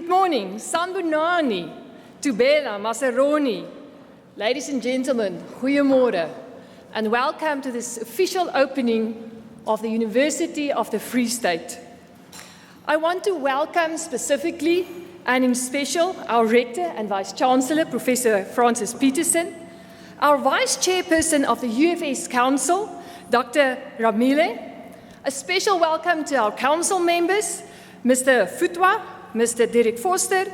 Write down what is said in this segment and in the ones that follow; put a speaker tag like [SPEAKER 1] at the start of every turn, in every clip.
[SPEAKER 1] Good morning, Sanbonani, Tubela, Masaroni. Ladies and gentlemen, goeiemorgen, and welcome to this official opening of the University of the Free State. I want to welcome specifically and in special our Rector and Vice-Chancellor, Professor Francis Peterson, our Vice-Chairperson of the UFS Council, Dr. Ramile. A special welcome to our Council members, Mr. Futwa, Mr. Derek Forster,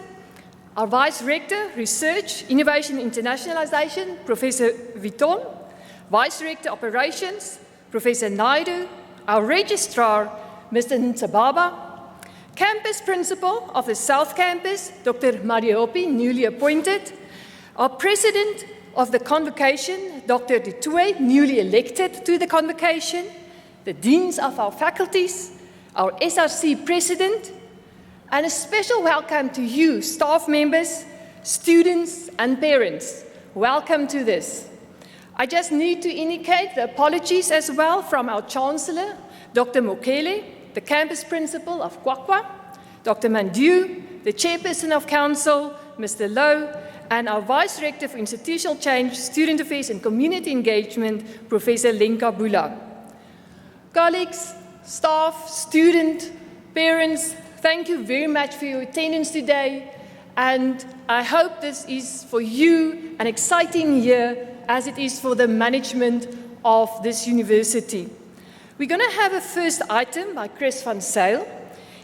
[SPEAKER 1] our Vice-Rector, Research, Innovation and Internationalization, Professor Viton, Vice-Rector, Operations, Professor Naidu, our Registrar, Mr. Ntsababa, Campus Principal of the South Campus, Dr. Mariopi, newly appointed, our President of the Convocation, Dr. Dutoy, newly elected to the Convocation, the Deans of our faculties, our SRC President, and a special welcome to you, staff members, students, and parents. Welcome to this. I just need to indicate the apologies as well from our Chancellor, Dr. Mokele, the Campus Principal of Kwakwa, Dr. Mandiu, the Chairperson of Council, Mr. Lowe, and our Vice-Rector for Institutional Change, Student Affairs and Community Engagement, Professor Lenka Bula. Colleagues, staff, student, parents, thank you very much for your attendance today, and I hope this is for you an exciting year as it is for the management of this university. We're going to have a first item by Chris van Zyl.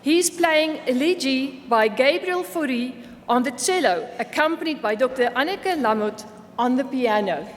[SPEAKER 1] He's playing Elegy by Gabriel Fauré on the cello, accompanied by Dr. Anneke Lamotte on the piano.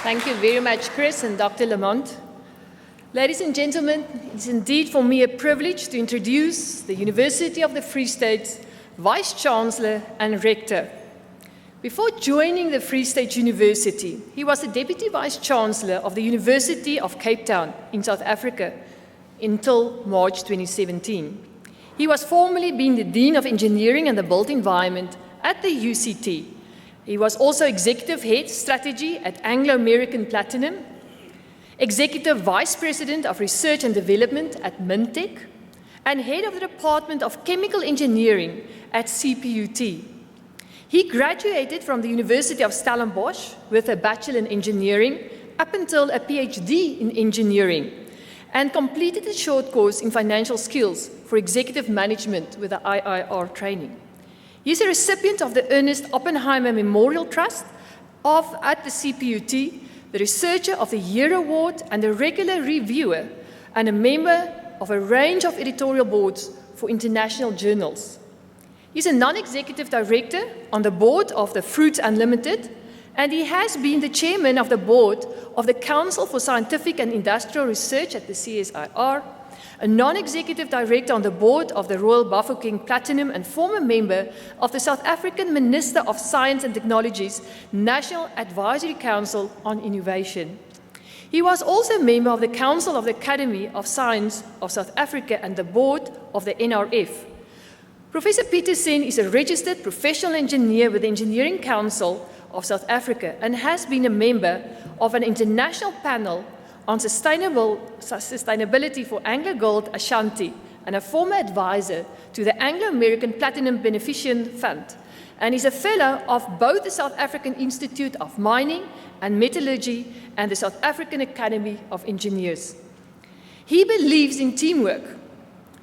[SPEAKER 1] Thank you very much, Chris and Dr. Lamont. Ladies and gentlemen, it's indeed for me a privilege to introduce the University of the Free State's Vice-Chancellor and Rector. Before joining the Free State University, he was the Deputy Vice-Chancellor of the University of Cape Town in South Africa until March 2017. He was formerly been the Dean of Engineering and the Built Environment at the UCT. He was also Executive Head Strategy at Anglo-American Platinum, Executive Vice President of Research and Development at Mintech, and Head of the Department of Chemical Engineering at CPUT. He graduated from the University of Stellenbosch with a Bachelor in Engineering up until a PhD in Engineering, and completed a short course in Financial Skills for Executive Management with the IIR training. He is a recipient of the Ernest Oppenheimer Memorial Trust at the CPUT, the Researcher of the Year Award, and a regular reviewer, and a member of a range of editorial boards for international journals. He's a non-executive director on the board of the Fruits Unlimited, and he has been the chairman of the board of the Council for Scientific and Industrial Research at the CSIR, a non-executive director on the board of the Royal Bafokeng Platinum, and former member of the South African Minister of Science and Technology's National Advisory Council on Innovation. He was also a member of the Council of the Academy of Science of South Africa and the board of the NRF. Professor Petersen is a registered professional engineer with the Engineering Council of South Africa and has been a member of an international panel on sustainability for AngloGold Ashanti, and a former advisor to the Anglo-American Platinum Beneficent Fund, and is a fellow of both the South African Institute of Mining and Metallurgy and the South African Academy of Engineers. He believes in teamwork.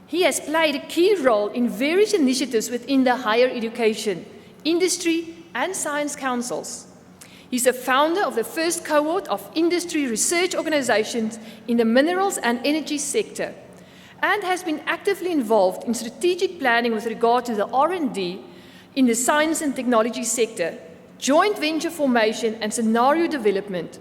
[SPEAKER 1] He has played a key role in various initiatives within the higher education, industry, and science councils. He's a founder of the first cohort of industry research organizations in the minerals and energy sector, and has been actively involved in strategic planning with regard to the R&D in the science and technology sector, joint venture formation, and scenario development.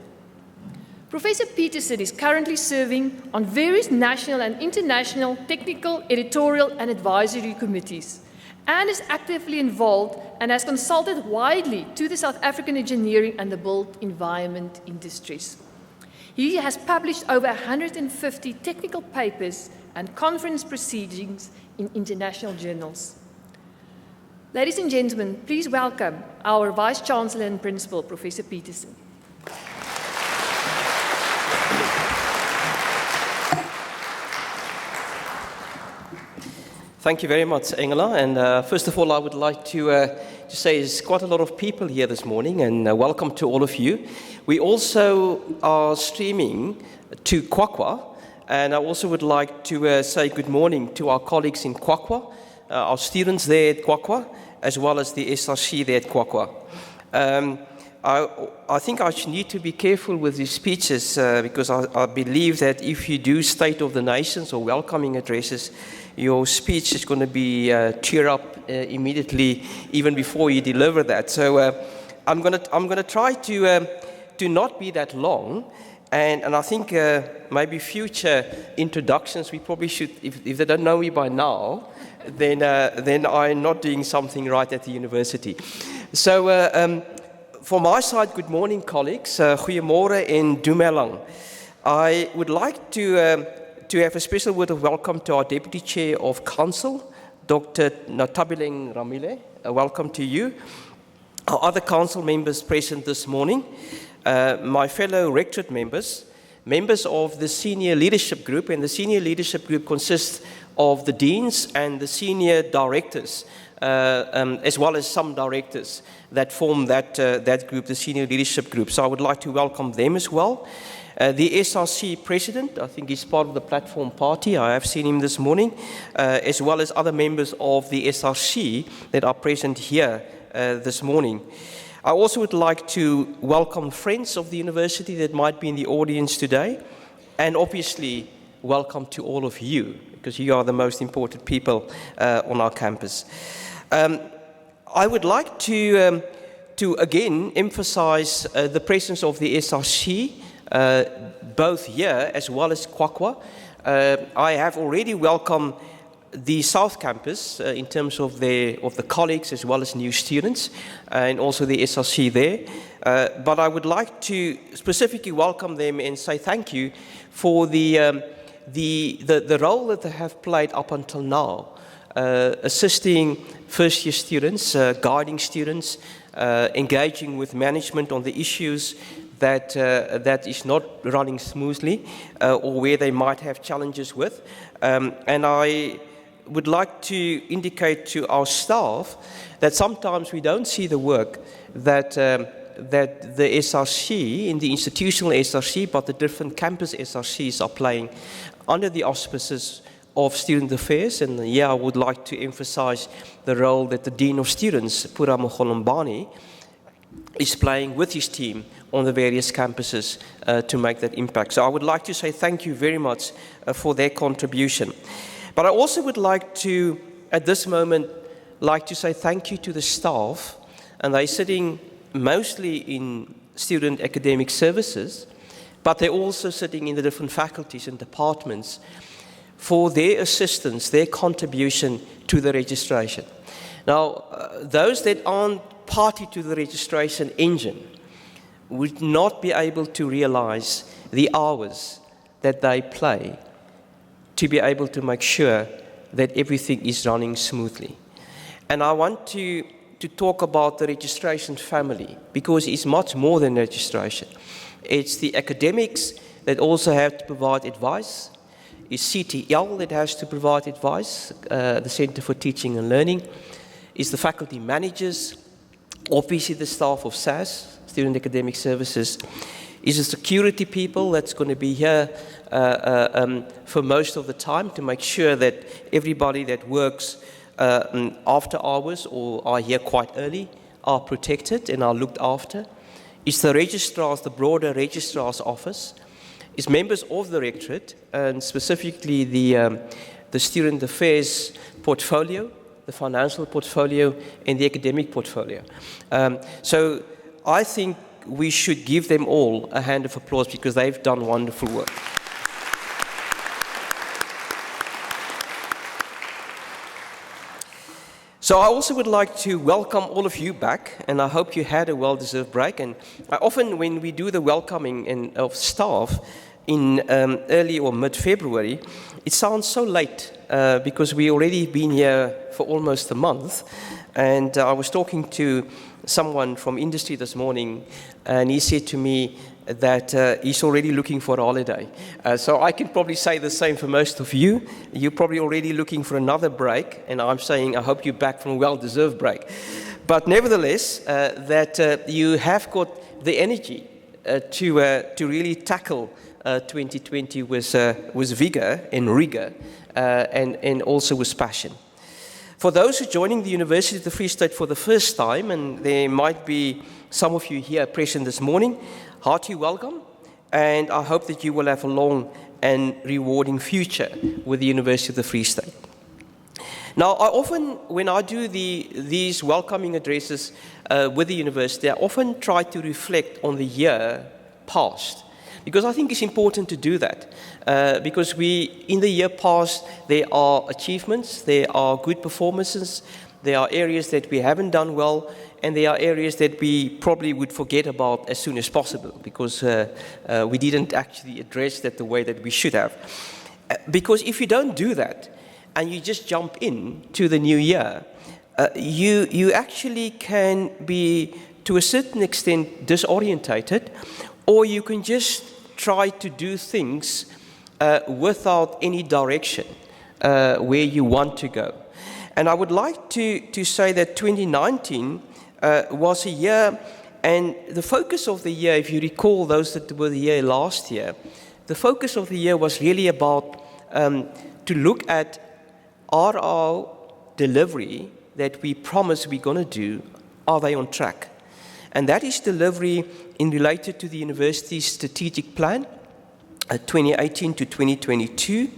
[SPEAKER 1] Professor Petersen is currently serving on various national and international technical, editorial, and advisory committees, and is actively involved and has consulted widely to the South African engineering and the built environment industries. He has published over 150 technical papers and conference proceedings in international journals. Ladies and gentlemen, please welcome our Vice-Chancellor and Principal, Professor Petersen.
[SPEAKER 2] Thank you very much, Engela. And first of all, I would like to say there's quite a lot of people here this morning, and welcome to all of you. We also are streaming to Kwakwa, and I also would like to say good morning to our colleagues in Kwakwa, our students there at Kwakwa, as well as the SRC there at Kwakwa. I think I need to be careful with these speeches because I believe that if you do State of the Nations or welcoming addresses, your speech is going to be tear up immediately, even before you deliver that. So I'm going to try to not be that long, and I think maybe future introductions we probably should, if they don't know me by now, then I'm not doing something right at the university. So from my side, good morning, colleagues. Goeiemorgen en Dumelang. I would like to have a special word of welcome to our Deputy Chair of Council, Dr. Natabileng Ramile. Welcome to you. Our other council members present this morning, my fellow rectorate members, members of the senior leadership group, and the senior leadership group consists of the deans and the senior directors, as well as some directors that form that group, the senior leadership group. So I would like to welcome them as well. The SRC president, I think he's part of the platform party, I have seen him this morning, as well as other members of the SRC that are present here this morning. I also would like to welcome friends of the university that might be in the audience today, and obviously welcome to all of you, because you are the most important people on our campus. I would like to to again emphasize the presence of the SRC, both here as well as Kwakwa. I have already welcomed the South Campus in terms of the colleagues as well as new students, and also the SRC there. But I would like to specifically welcome them and say thank you for the role that they have played up until now, assisting first-year students, guiding students, engaging with management on the issues that is not running smoothly or where they might have challenges with. And I would like to indicate to our staff that sometimes we don't see the work that the SRC, in the institutional SRC, but the different campus SRCs are playing under the auspices of Student Affairs. And here I would like to emphasize the role that the Dean of Students, Pura Mogolombani, is playing with his team on the various campuses to make that impact. So I would like to say thank you very much for their contribution. But I also would like to, at this moment, to say thank you to the staff, and they're sitting mostly in student academic services, but they're also sitting in the different faculties and departments for their assistance, their contribution to the registration. Now, those that aren't party to the registration engine would not be able to realize the hours that they play to be able to make sure that everything is running smoothly. And I want to talk about the registration family, because it's much more than registration. It's the academics that also have to provide advice. It's CTL that has to provide advice, the Center for Teaching and Learning. It's the faculty managers, obviously the staff of SAS, Student Academic Services. It's the security people that's going to be here for most of the time to make sure that everybody that works after hours or are here quite early are protected and are looked after. It's the registrars, the broader registrar's office. It's members of the rectorate, and specifically the student affairs portfolio, the financial portfolio, and the academic portfolio. So I think we should give them all a hand of applause because they've done wonderful work. So I also would like to welcome all of you back, and I hope you had a well-deserved break. And often when we do the welcoming of staff in early or mid-February, it sounds so late because we already been here for almost a month. And I was talking to someone from industry this morning, and he said to me that he's already looking for a holiday. So I can probably say the same for most of you. You're probably already looking for another break, and I'm saying I hope you're back from a well-deserved break. But nevertheless, that you have got the energy to really tackle 2020 with vigor and rigor, and also with passion. For those who are joining the University of the Free State for the first time, and there might be some of you here present this morning, hearty welcome, and I hope that you will have a long and rewarding future with the University of the Free State. Now, I often, when I do these welcoming addresses with the university, I often try to reflect on the year past, because I think it's important to do that. Because in the year past, there are achievements, there are good performances, there are areas that we haven't done well, and there are areas that we probably would forget about as soon as possible, because we didn't actually address that the way that we should have. Because if you don't do that, and you just jump into the new year, you actually can be, to a certain extent, disorientated, or you can just try to do things without any direction where you want to go. And I would like to say that 2019 was a year, and the focus of the year, if you recall those that were the year last year, the focus of the year was really about to look at our delivery that we promised we're going to do, are they on track? And that is delivery in related to the university's strategic plan, 2018 to 2022,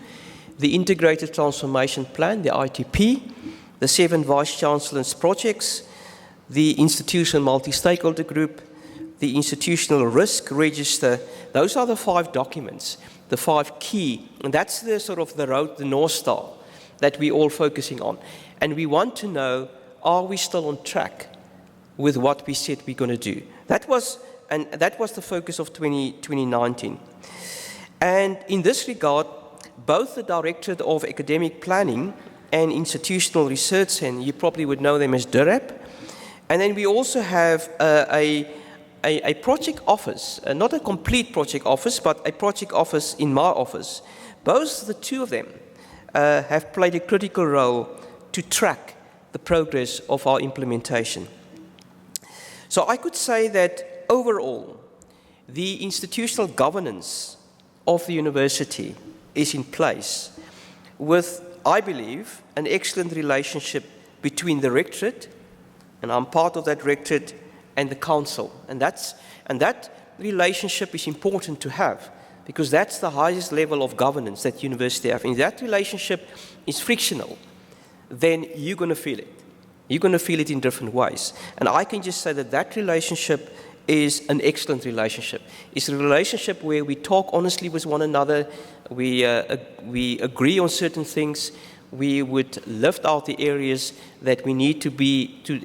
[SPEAKER 2] the Integrated Transformation Plan, the ITP, the 7 Vice-Chancellor's projects, the institutional multi-stakeholder group, the institutional risk register. Those are the 5 documents, the 5 key, and that's the sort of the road, the North Star that we're all focusing on. And we want to know, are we still on track with what we said we're going to do? That was the focus of 2019. And in this regard, both the Directorate of Academic Planning and Institutional Research, and you probably would know them as DIRAP, and then we also have a project office, not a complete project office, but a project office in my office. Both the 2 of them have played a critical role to track the progress of our implementation. So I could say that overall, the institutional governance of the university is in place with, I believe, an excellent relationship between the rectorate, and I'm part of that rectorate, and the council. And that relationship is important to have, because that's the highest level of governance that university have. And if that relationship is frictional, then you're going to feel it. You're going to feel it in different ways. And I can just say that that relationship is an excellent relationship. It's a relationship where we talk honestly with one another, we agree on certain things, we would lift out the areas that we need to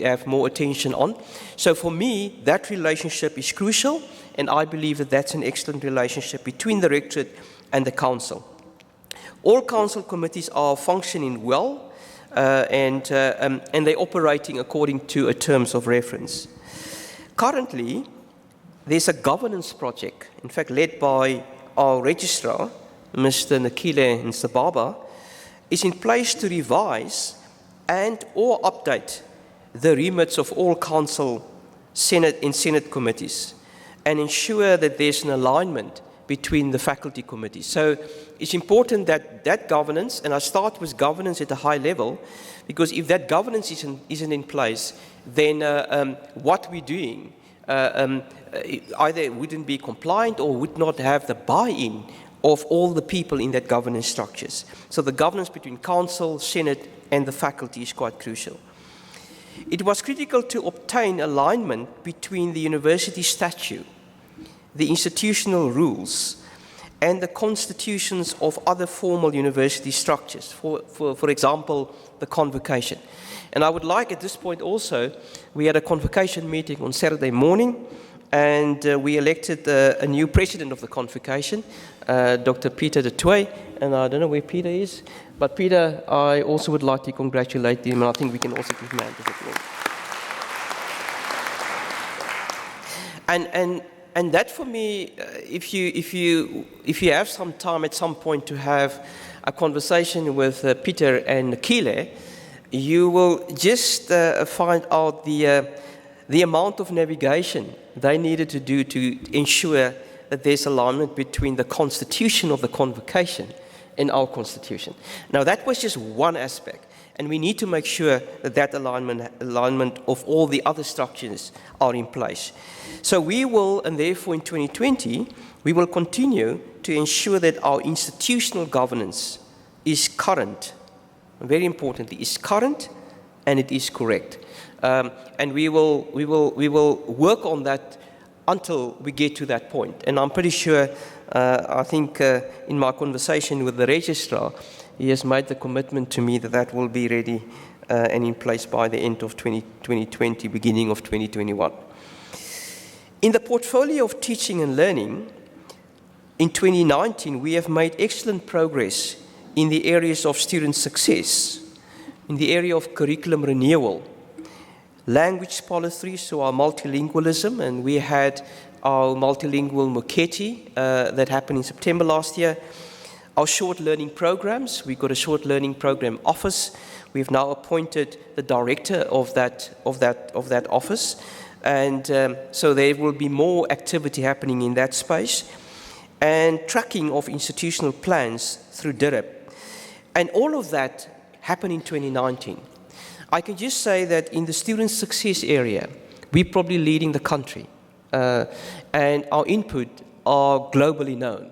[SPEAKER 2] have more attention on. So for me, that relationship is crucial, and I believe that that's an excellent relationship between the rectorate and the council. All council committees are functioning well, and they're operating according to a terms of reference. Currently, there's a governance project, in fact led by our registrar, Mr. Nakile Nsababa, is in place to revise and or update the remits of all council, Senate and Senate committees and ensure that there's an alignment between the faculty committees. So it's important that that governance, and I start with governance at a high level, because if that governance isn't in place, then what we're doing either wouldn't be compliant or would not have the buy-in of all the people in that governance structures. So the governance between council, Senate, and the faculty is quite crucial. It was critical to obtain alignment between the university statute, the institutional rules, and the constitutions of other formal university structures, for example, the convocation. And I would like at this point also, we had a convocation meeting on Saturday morning, and we elected a new president of the convocation, Dr. Peter de Toey, and I don't know where Peter is, but Peter, I also would like to congratulate him, and I think we can also give him a round of applause. And that for me, if you have some time at some point to have a conversation with Peter and Nakile, you will just find out the amount of navigation they needed to do to ensure that there's alignment between the constitution of the convocation and our constitution. Now that was just one aspect, and we need to make sure that that alignment of all the other structures are in place. So we will, and therefore in 2020, we will continue to ensure that our institutional governance is current, very importantly, is current and it is correct. And we will work on that until we get to that point. And I'm pretty sure, I think in my conversation with the registrar, he has made the commitment to me that that will be ready and in place by the end of 2020, beginning of 2021. In the portfolio of teaching and learning, in 2019, we have made excellent progress in the areas of student success, in the area of curriculum renewal, language policy, so our multilingualism, and we had our multilingual Moketi that happened in September last year. Our short learning programs, we've got a short learning program office. We've now appointed the director of that office, and so there will be more activity happening in that space, and tracking of institutional plans through DIRAP. And all of that happened in 2019. I can just say that in the student success area, we're probably leading the country, and our input are globally known.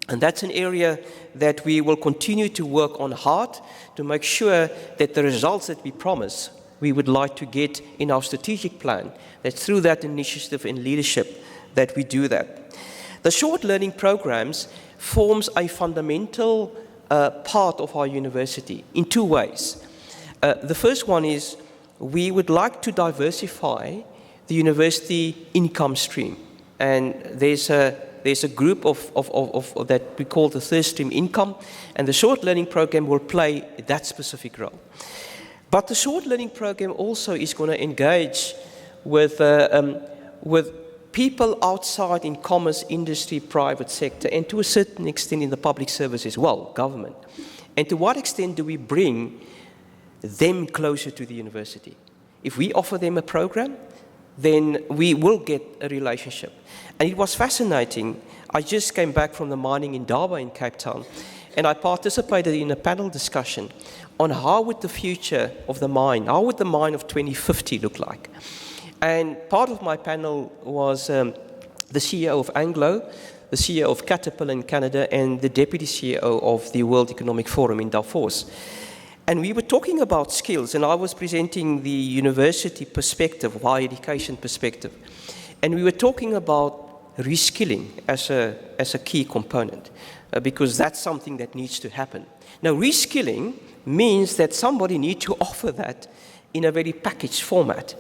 [SPEAKER 2] And that's an area that we will continue to work on hard to make sure that the results that we promise we would like to get in our strategic plan, that through that initiative and leadership that we do that. The short learning programs forms a fundamental part of our university in two ways. The first one is we would like to diversify the university income stream. And there's a group of that we call the third stream income, and the short learning program will play that specific role. But the short learning program also is going to engage with people outside in commerce, industry, private sector, and to a certain extent in the public service as well, government. And to what extent do we bring them closer to the university? If we offer them a program, then we will get a relationship. And it was fascinating. I just came back from the mining in Durban in Cape Town, and I participated in a panel discussion on how would the future of the mine, how would the mine of 2050 look like? And part of my panel was the CEO of Anglo, the CEO of Caterpillar in Canada, and the Deputy CEO of the World Economic Forum in Davos. And we were talking about skills, and I was presenting the university perspective, higher education perspective. And we were talking about reskilling as a key component, because that's something that needs to happen. Now, reskilling means that somebody needs to offer that in a very packaged format.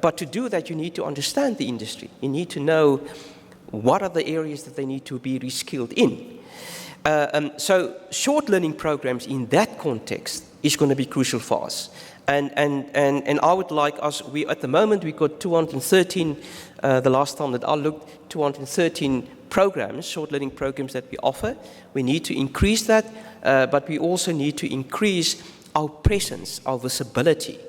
[SPEAKER 2] But to do that, you need to understand the industry. You need to know what are the areas that they need to be reskilled in. So short learning programs in that context is going to be crucial for us. And I would like us, at the moment we've got 213, the last time that I looked, 213 programs, short learning programs that we offer. We need to increase that, but we also need to increase our presence, our visibility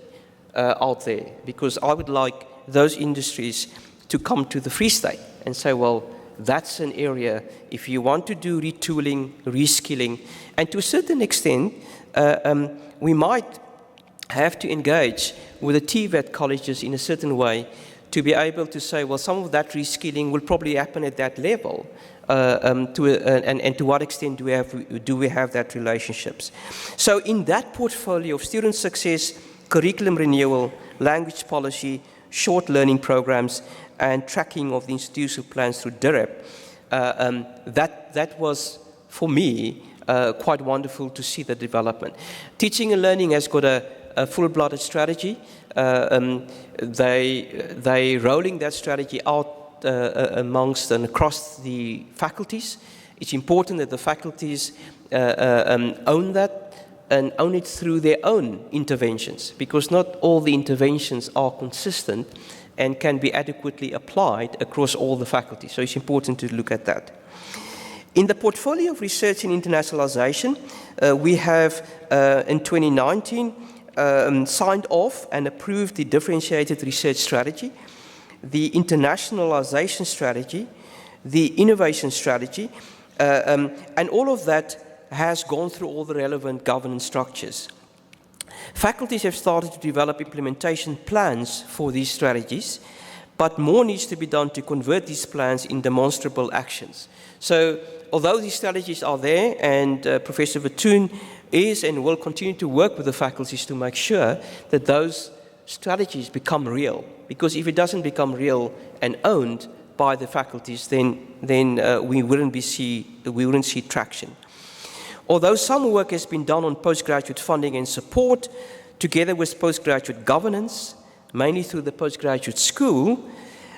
[SPEAKER 2] out there, because I would like those industries to come to the Free State and say, well, that's an area, if you want to do retooling, reskilling, and to a certain extent, we might have to engage with the TVET colleges in a certain way to be able to say, well, some of that reskilling will probably happen at that level, and to what extent do we have that relationships. So in that portfolio of student success, curriculum renewal, language policy, short learning programs, and tracking of the institutional plans through DIREP, that was, for me, quite wonderful to see the development. Teaching and learning has got a full-blooded strategy. They rolling that strategy out amongst and across the faculties. It's important that the faculties own that and own it through their own interventions, because not all the interventions are consistent and can be adequately applied across all the faculties. So it's important to look at that. In the portfolio of research and internationalization, we have in 2019 signed off and approved the differentiated research strategy, the internationalization strategy, the innovation strategy, and all of that has gone through all the relevant governance structures. Faculties have started to develop implementation plans for these strategies, but more needs to be done to convert these plans in demonstrable actions. So, although these strategies are there, and Professor Vatoon is and will continue to work with the faculties to make sure that those strategies become real. Because if it doesn't become real and owned by the faculties, then we wouldn't see traction. Although some work has been done on postgraduate funding and support, together with postgraduate governance, mainly through the postgraduate school,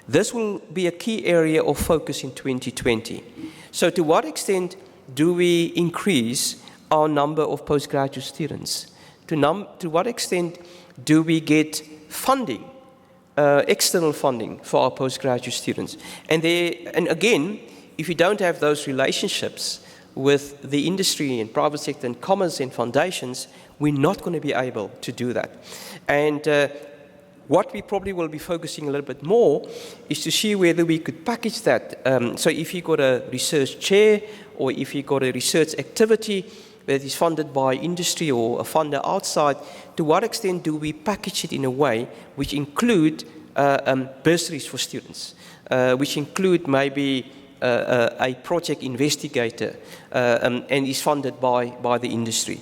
[SPEAKER 2] this will be a key area of focus in 2020. So to what extent do we increase our number of postgraduate students? To what extent do we get funding, external funding for our postgraduate students? And again, if you don't have those relationships with the industry and private sector and commerce and foundations, we're not going to be able to do that. And what we probably will be focusing a little bit more is to see whether we could package that. So if you've got a research chair, or if you've got a research activity that is funded by industry or a funder outside, to what extent do we package it in a way which include bursaries for students, which include maybe a project investigator and is funded by the industry.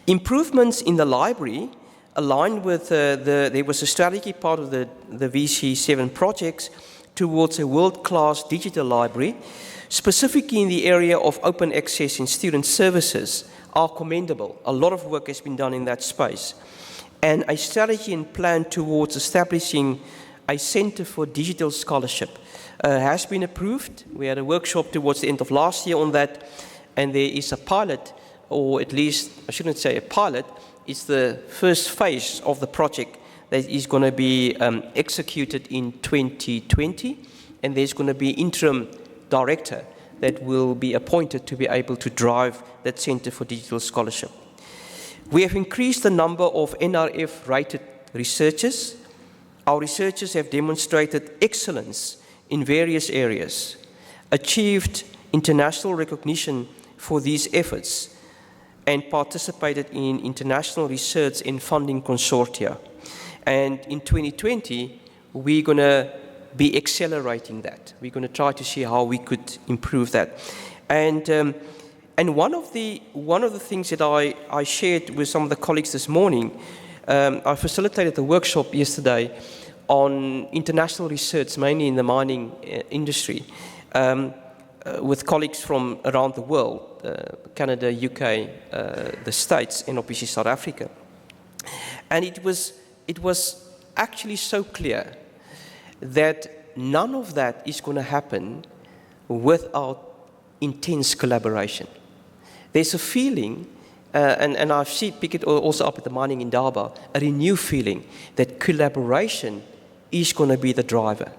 [SPEAKER 2] Improvements in the library aligned with there was a strategy part of the VC7 projects towards a world-class digital library, specifically in the area of open access in student services, are commendable. A lot of work has been done in that space. And a strategy and plan towards establishing a Center for Digital Scholarship has been approved. We had a workshop towards the end of last year on that, and there is a pilot, or at least, I shouldn't say a pilot, it's the first phase of the project that is going to be executed in 2020, and there's going to be an interim director that will be appointed to be able to drive that Center for Digital Scholarship. We have increased the number of NRF-rated researchers. Our researchers have demonstrated excellence in various areas, achieved international recognition for these efforts, and participated in international research and funding consortia. And in 2020, we're going to be accelerating that. We're going to try to see how we could improve that. And one of the things that I shared with some of the colleagues this morning, I facilitated a workshop yesterday on international research, mainly in the mining industry, with colleagues from around the world, Canada, UK, the States, and obviously South Africa. And it was actually so clear that none of that is going to happen without intense collaboration. There's a feeling, and I've seen pick it also up at the Mining Indaba, a renewed feeling that collaboration is going to be the driver.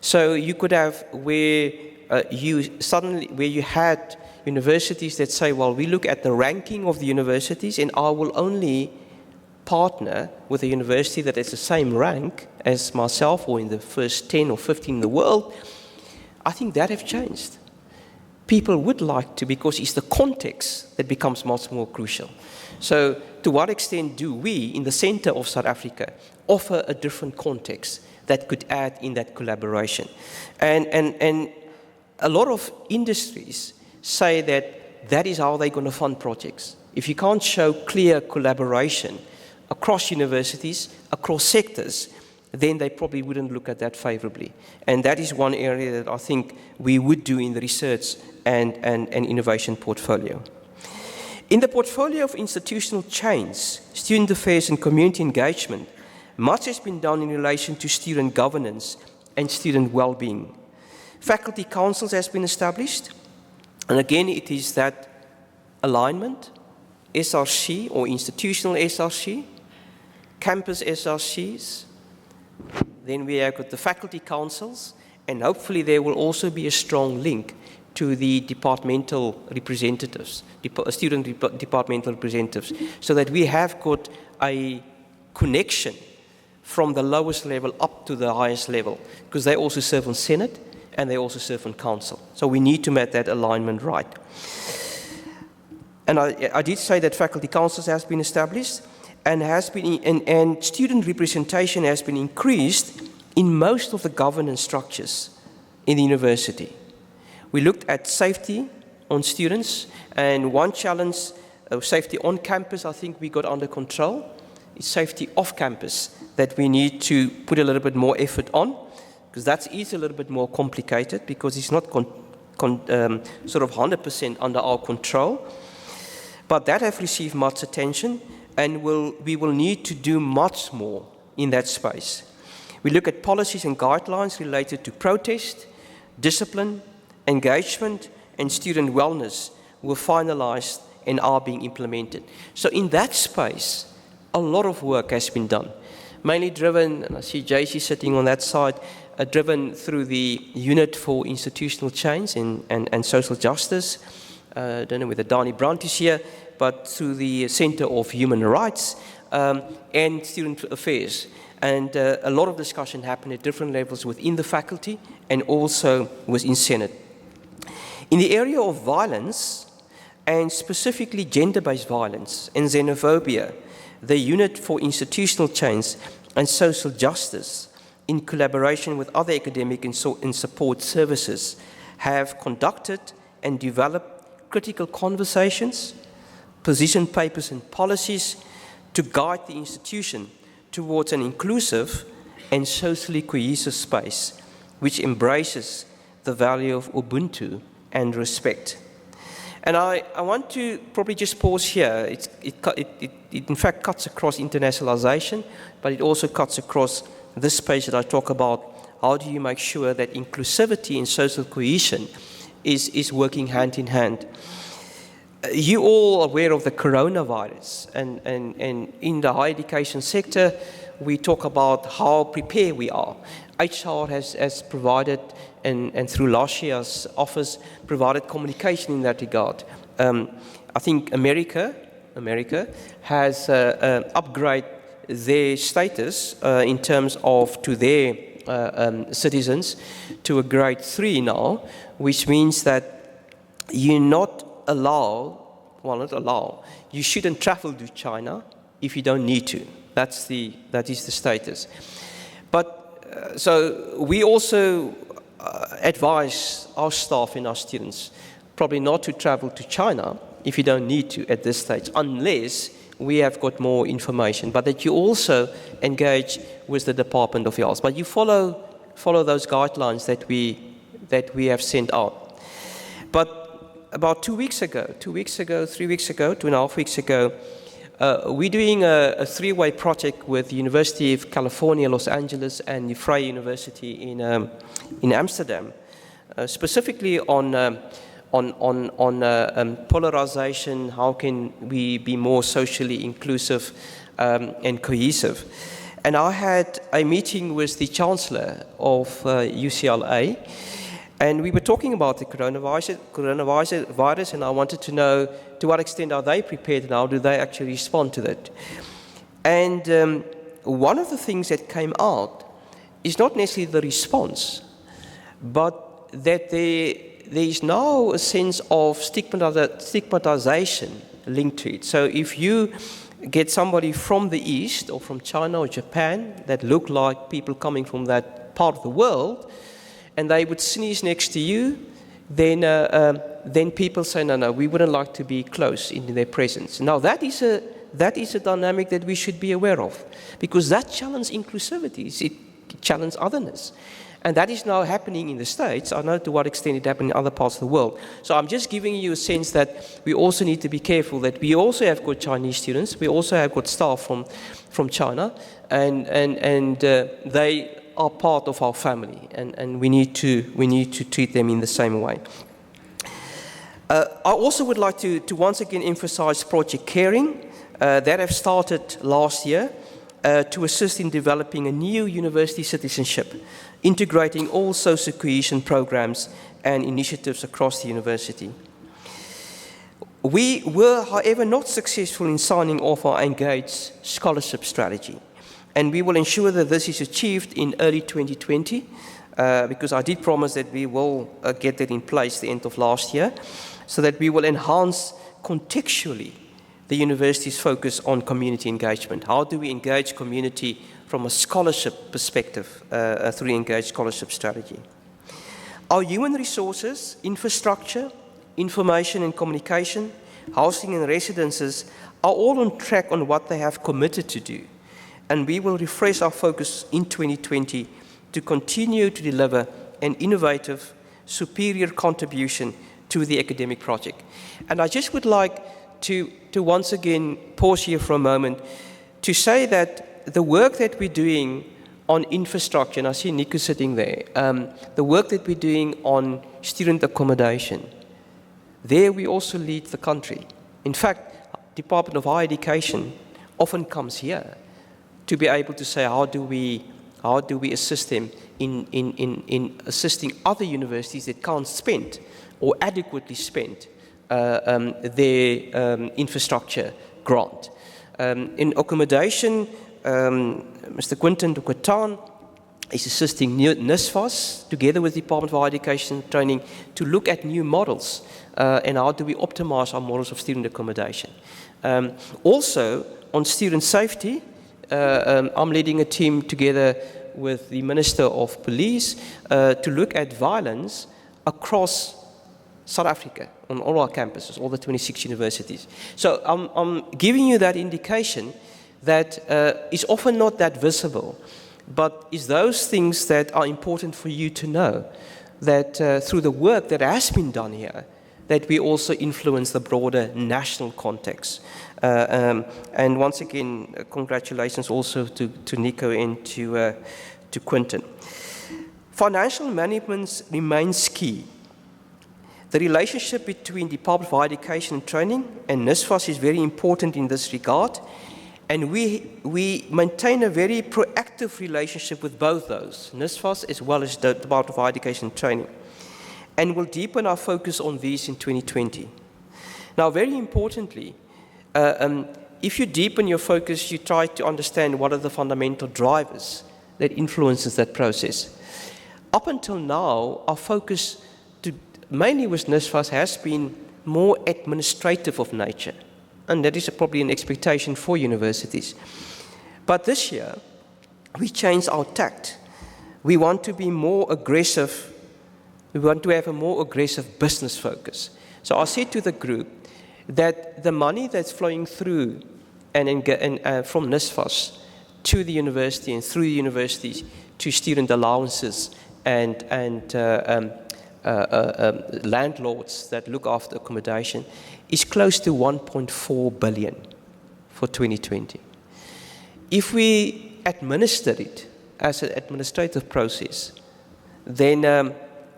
[SPEAKER 2] So you could have where you had universities that say, well, we look at the ranking of the universities, and I will only partner with a university that has the same rank as myself, or in the first 10 or 15 in the world. I think that have changed. People would like to, because it's the context that becomes much more crucial. So to what extent do we, in the center of South Africa, offer a different context that could add in that collaboration? And a lot of industries say that is how they're going to fund projects. If you can't show clear collaboration across universities, across sectors, then they probably wouldn't look at that favorably. And that is one area that I think we would do in the research and innovation portfolio. In the portfolio of institutional change, student affairs and community engagement, much has been done in relation to student governance and student well-being. Faculty councils has been established, and again it is that alignment, SRC or institutional SRC, campus SRCs, then we have got the faculty councils, and hopefully there will also be a strong link to the departmental representatives, student departmental representatives, so that we have got a connection from the lowest level up to the highest level, because they also serve on Senate and they also serve on council. So we need to make that alignment right. And I did say that faculty councils has been established, and student representation has been increased in most of the governance structures in the university. We looked at safety on students, and one challenge of safety on campus, I think we got under control. It's safety off campus that we need to put a little bit more effort on, because that is a little bit more complicated, because it's not sort of 100% under our control. But that have received much attention, and we will need to do much more in that space. We look at policies and guidelines related to protest, discipline, engagement, and student wellness were finalized and are being implemented. So in that space, a lot of work has been done, mainly driven, and I see JC sitting on that side, driven through the Unit for Institutional Change and Social Justice. I don't know whether Dani Brandt is here, but through the Center of Human Rights and Student Affairs. And a lot of discussion happened at different levels within the faculty and also within Senate. In the area of violence, and specifically gender-based violence and xenophobia, the Unit for Institutional Change and Social Justice, in collaboration with other academic and support services, have conducted and developed critical conversations, position papers and policies to guide the institution towards an inclusive and socially cohesive space which embraces the value of Ubuntu and respect. And I want to probably just pause here. It in fact cuts across internationalization, but it also cuts across this space that I talk about. How do you make sure that inclusivity and social cohesion is working hand in hand? You all are aware of the coronavirus, and in the higher education sector, we talk about how prepared we are. HR has provided, and through last year's office, provided communication in that regard. I think America has upgraded their status in terms of to their citizens to a grade 3 now, which means that you're not allowed, you shouldn't travel to China if you don't need to. That is the status. But so we also advise our staff and our students probably not to travel to China if you don't need to at this stage, unless we have got more information, but that you also engage with the Department of Health. But you follow those guidelines that we have sent out. But about 2 weeks ago, 3 weeks ago, 2.5 weeks ago, we're doing a three-way project with the University of California, Los Angeles, and the Freie University in Amsterdam, specifically on polarization. How can we be more socially inclusive and cohesive? And I had a meeting with the Chancellor of UCLA, and we were talking about the coronavirus, and I wanted to know to what extent are they prepared and how do they actually respond to that. And one of the things that came out is not necessarily the response, but that there is now a sense of stigmatization linked to it. So if you get somebody from the East or from China or Japan that look like people coming from that part of the world, and they would sneeze next to you, then people say, no, we wouldn't like to be close in their presence. Now that is a dynamic that we should be aware of, because that challenges inclusivity, it challenges otherness. And that is now happening in the States. I know to what extent it happened in other parts of the world. So I'm just giving you a sense that we also need to be careful that we also have got Chinese students, we also have got staff from China, and they are part of our family, and we need to treat them in the same way. I also would like to once again emphasize Project Caring that have started last year to assist in developing a new university citizenship, integrating all social cohesion programs and initiatives across the university. We were, however, not successful in signing off our engaged scholarship strategy. And we will ensure that this is achieved in early 2020, because I did promise that we will get that in place the end of last year, so that we will enhance contextually the university's focus on community engagement. How do we engage community from a scholarship perspective through the engaged scholarship strategy? Our human resources, infrastructure, information and communication, housing and residences are all on track on what they have committed to do. And we will refresh our focus in 2020 to continue to deliver an innovative, superior contribution to the academic project. And I just would like to once again pause here for a moment to say that the work that we're doing on infrastructure, and I see Nico sitting there, the work that we're doing on student accommodation, there we also lead the country. In fact, Department of Higher Education often comes here to be able to say, how do we assist them in assisting other universities that can't spend or adequately spend their infrastructure grant. In accommodation, Mr. Quinton Duquatan is assisting NSFAS together with the Department of Higher Education and Training to look at new models and how do we optimize our models of student accommodation. Also, on student safety, I'm leading a team together with the Minister of Police to look at violence across South Africa on all our campuses, all the 26 universities. So I'm giving you that indication that is often not that visible, but is those things that are important for you to know, that through the work that has been done here, that we also influence the broader national context. And once again, congratulations also to Nico and to Quinton. Financial management remains key. The relationship between Department of Higher Education and Training and NSFAS is very important in this regard, and we maintain a very proactive relationship with both those, NSFAS as well as the Department of Higher Education and Training, and will deepen our focus on these in 2020. Now, very importantly, if you deepen your focus, you try to understand what are the fundamental drivers that influences that process. Up until now, our focus mainly with NSFAS has been more administrative of nature, and that is probably an expectation for universities. But this year, we changed our tact. We want to be more aggressive. We want to have a more aggressive business focus. So I said to the group that the money that's flowing through from NSFAS to the university and through the universities to student allowances and landlords that look after accommodation is close to 1.4 billion for 2020. If we administer it as an administrative process, then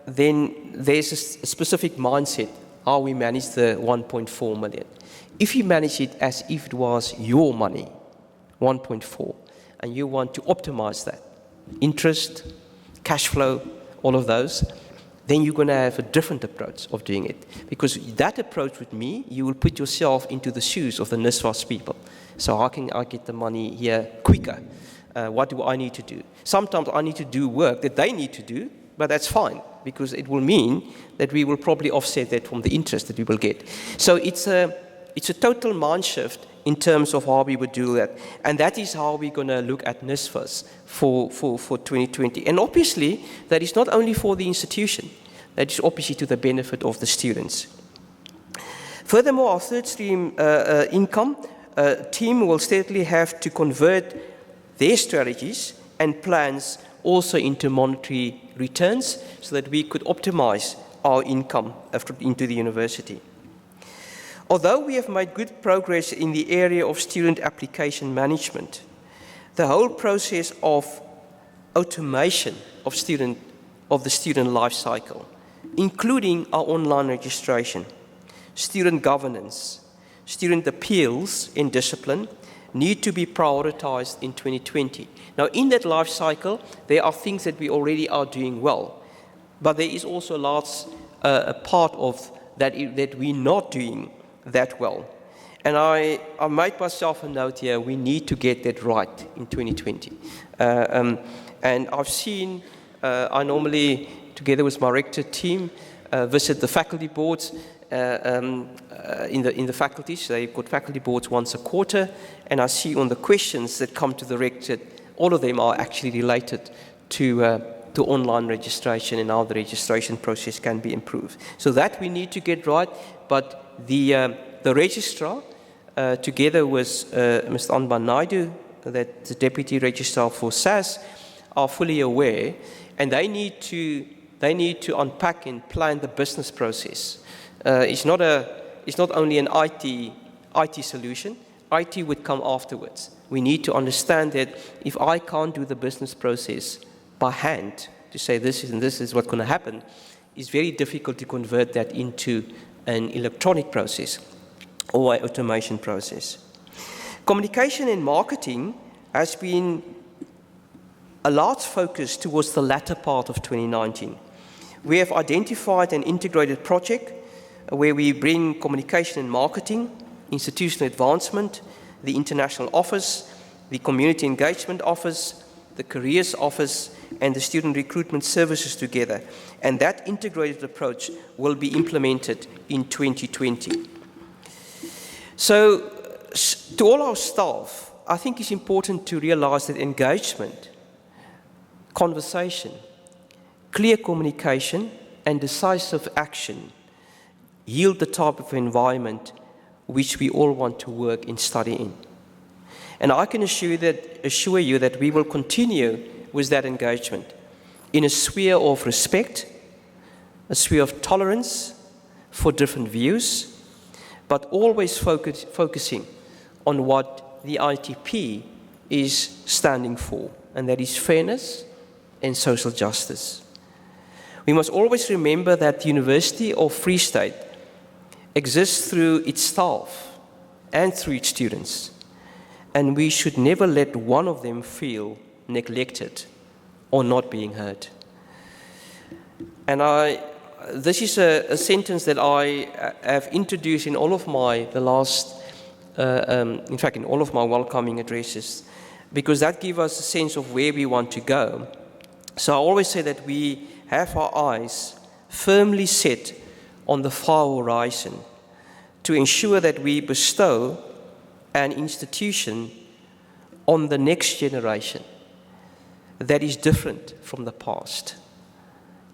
[SPEAKER 2] there's a specific mindset how we manage the 1.4 million. If you manage it as if it was your money, 1.4, and you want to optimize that, interest, cash flow, all of those, then you're going to have a different approach of doing it. Because that approach with me, you will put yourself into the shoes of the NSFAS people. So how can I get the money here quicker? What do I need to do? Sometimes I need to do work that they need to do, but that's fine, because it will mean that we will probably offset that from the interest that we will get. So it's a total mind shift in terms of how we would do that. And that is how we're going to look at NSFAS for 2020. And obviously, that is not only for the institution, that is obviously to the benefit of the students. Furthermore, our third stream income team will steadily have to convert their strategies and plans also into monetary returns so that we could optimize our income into the university. Although we have made good progress in the area of student application management, the whole process of automation of the student life cycle, including our online registration, student governance, student appeals and discipline, need to be prioritized in 2020. Now, in that life cycle, there are things that we already are doing well, but there is also a part of that we're not doing that well. And I made myself a note here, we need to get that right in 2020. And I've seen, I normally, together with my rector team, visit the faculty boards in the faculties. They've got faculty boards once a quarter, and I see on the questions that come to the rector, all of them are actually related to online registration and how the registration process can be improved. So that we need to get right, but the registrar, together with Mr. Anban Naidu, the Deputy Registrar for SAS, are fully aware, and they need to unpack and plan the business process. It's not only an IT solution. IT would come afterwards. We need to understand that if I can't do the business process by hand to say this is what's going to happen, it's very difficult to convert that into an electronic process or an automation process. Communication and marketing has been a large focus towards the latter part of 2019. We have identified an integrated project where we bring communication and marketing, institutional advancement, the international office, the community engagement office, the careers office, and the student recruitment services together. And that integrated approach will be implemented in 2020. So, to all our staff, I think it's important to realize that engagement, conversation, clear communication, and decisive action yield the type of environment which we all want to work and study in. And I can assure you that we will continue with that engagement in a sphere of respect, a sphere of tolerance for different views, but always focusing on what the ITP is standing for, and that is fairness and social justice. We must always remember that the University of Free State exists through its staff and through its students, and we should never let one of them feel neglected or not being heard. And this is a sentence that I have introduced in all of my in all of my welcoming addresses, because that gives us a sense of where we want to go. So I always say that we have our eyes firmly set on the far horizon to ensure that we bestow an institution on the next generation that is different from the past,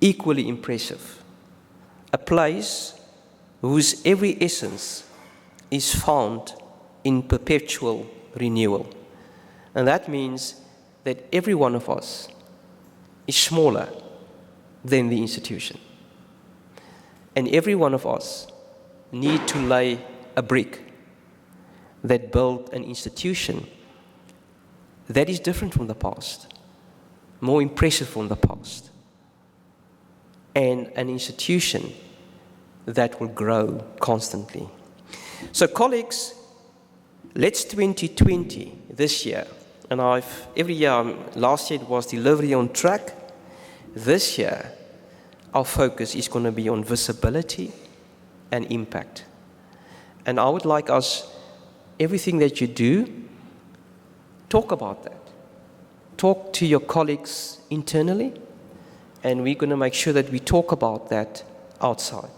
[SPEAKER 2] equally impressive, a place whose every essence is found in perpetual renewal. And that means that every one of us is smaller than the institution. And every one of us need to lay a brick that build an institution that is different from the past, more impressive from the past, and an institution that will grow constantly. So colleagues, let's 2020 this year, and every year, last year it was delivery on track. This year, our focus is going to be on visibility and impact. And I would like us, everything that you do, talk about that. Talk to your colleagues internally, and we're going to make sure that we talk about that outside.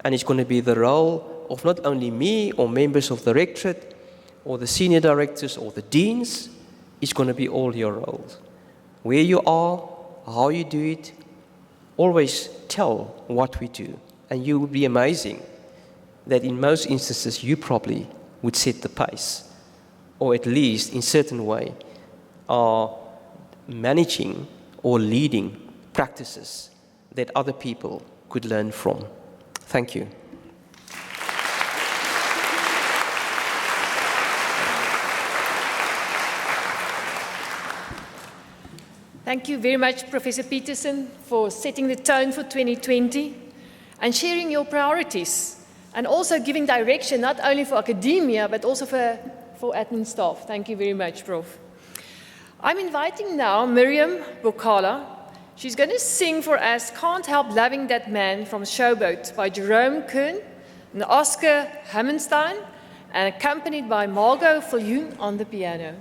[SPEAKER 2] And it's going to be the role of not only me or members of the rectorate or the senior directors or the deans, it's going to be all your roles. Where you are, how you do it, always tell what we do. And you would be amazing that in most instances you probably would set the pace, or at least in certain way are managing or leading practices that other people could learn from. Thank you.
[SPEAKER 1] Thank you very much, Professor Peterson, for setting the tone for 2020 and sharing your priorities, and also giving direction not only for academia but also for admin staff. Thank you very much, Prof. I'm inviting now Miriam Bokala. She's going to sing for us Can't Help Loving That Man from Showboat by Jerome Kern and Oscar Hammerstein, and accompanied by Margot Viljoen on the piano.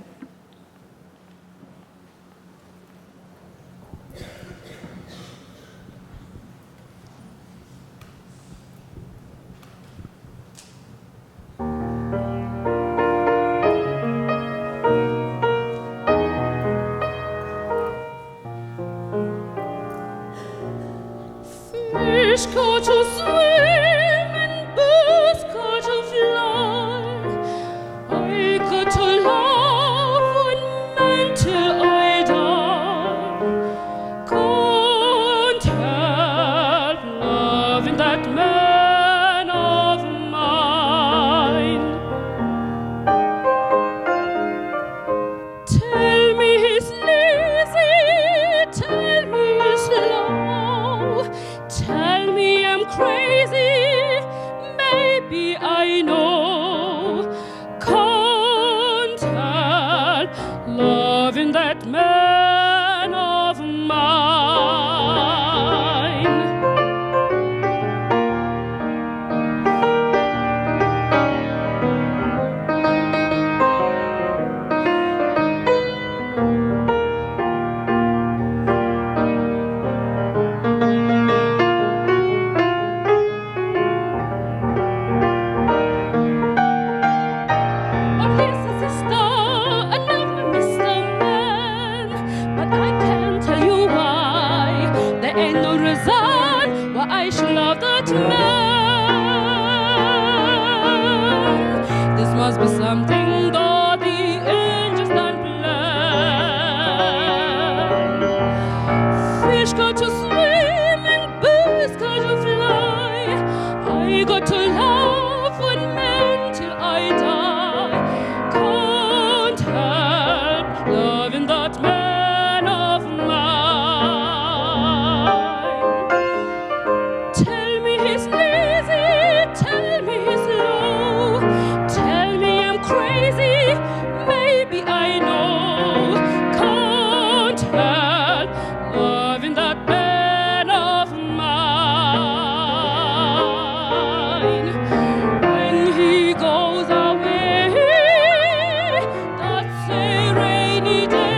[SPEAKER 3] Fish go to swim and birds go to fly. I go to love one man till I die. Can't help loving that man of mine. Tell me he's lazy, tell me he's slow. Tell me I'm crazy, maybe I know. Can't help loving that man of mine. I should love that man. This must be something God the that man of mine. Tell me he's lazy, tell me he's low, tell me I'm crazy, maybe I know. Can't help loving that man of mine. When he goes away, that's a rainy day,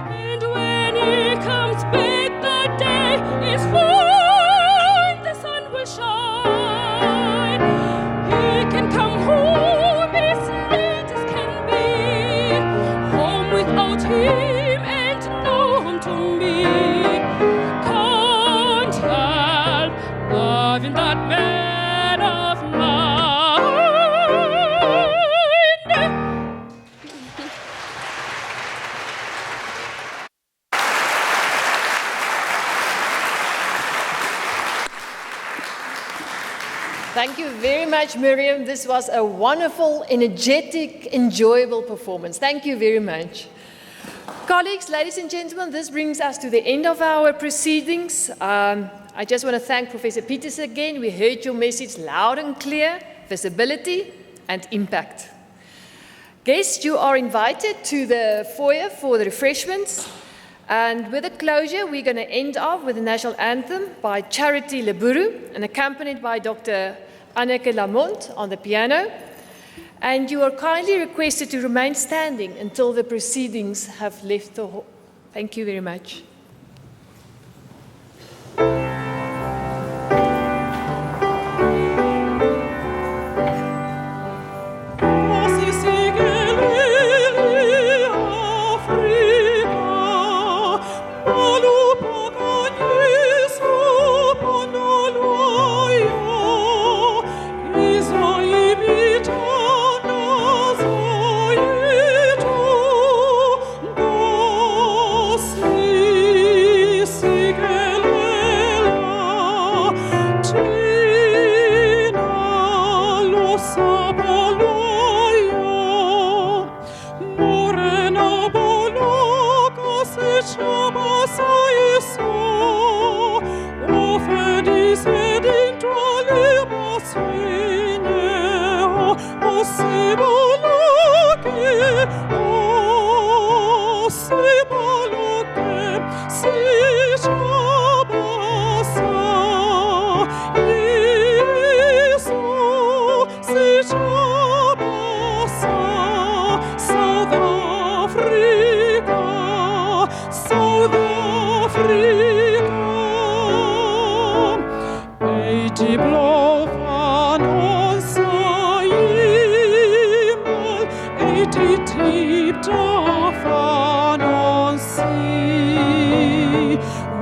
[SPEAKER 3] and when he comes back, the day is fine, the sun will shine. He can come home as late as can be, home without him and no home to me. Can't help loving that man of mine.
[SPEAKER 1] Thank you very much, Miriam. This was a wonderful, energetic, enjoyable performance. Thank you very much. Colleagues, ladies and gentlemen, this brings us to the end of our proceedings. I just want to thank Professor Peters again. We heard your message loud and clear, visibility and impact. Guests, you are invited to the foyer for the refreshments. And with the closure, we're going to end off with the national anthem by Charity Leburu and accompanied by Dr. Anneke Lamont on the piano. And you are kindly requested to remain standing until the proceedings have left the hall. Thank you very much.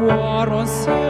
[SPEAKER 4] War on sea.